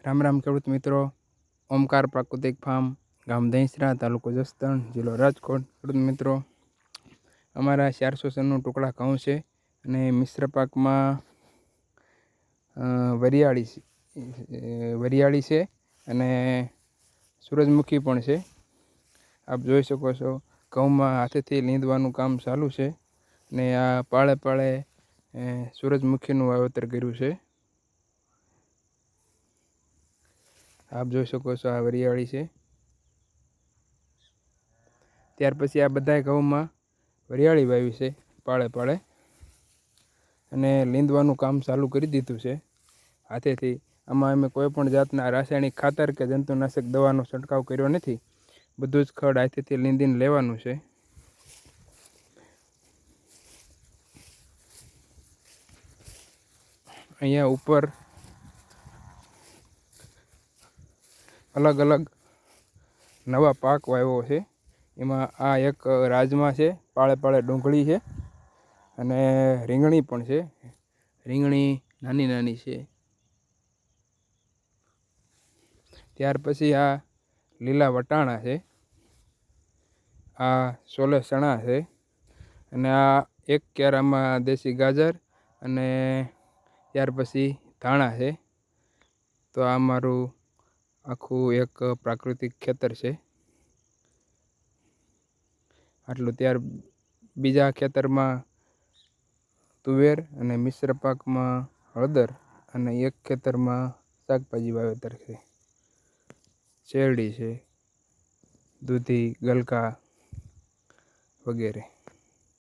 રામ રામ ખેડૂત મિત્રો, ઓમકાર પ્રાકૃતિક ફાર્મ, ગામ દહીંસરા, તાલુકો જસદણ, જિલ્લો રાજકોટ. ખેડૂત મિત્રો, અમારા 400 ટુકડા ઘઉં છે અને મિશ્ર પાકમાં વરિયાળી છે અને સૂરજમુખી પણ છે. આપ જોઈ શકો છો, ઘઉંમાં હાથેથી લીંદવાનું કામ ચાલુ છે અને આ પાળે પાળે સૂરજમુખીનું વાવેતર કર્યું છે. આપ જોઈ શકો છો, આ વરિયાળી છે. ત્યાર પછી આ બધા ઘઉંમાં વરિયાળી વાવી છે પાળે પાળે અને લીંદવાનું કામ ચાલુ કરી દીધું છે હાથેથી. આમાં અમે કોઈ પણ જાતના રાસાયણિક ખાતર કે જંતુનાશક દવાનો છંટકાવ કર્યો નથી. બધું જ ખડ હાથેથી લીંદીને લેવાનું છે. અહીંયા ઉપર અલગ અલગ નવા પાક વાવ્યો છે. એમાં આ એક રાજમા છે, પાળે પાળે ડુંગળી છે અને રીંગણી પણ છે. રીંગણી નાની નાની છે. ત્યાર પછી આ લીલા વટાણા છે, આ સોલે ચણા છે અને આ એક ક્યારામાં દેશી ગાજર અને ત્યાર પછી ધાણા છે. તો આ મારું આખું એક પ્રાકૃતિક ખેતર છે. આટલું. ત્યાર બીજા ખેતરમાં તુવેર અને મિશ્ર પાકમાં હળદર અને એક ખેતરમાં શાકભાજી વાવેતર છે. શેરડી છે, દૂધી, ગલકા વગેરે.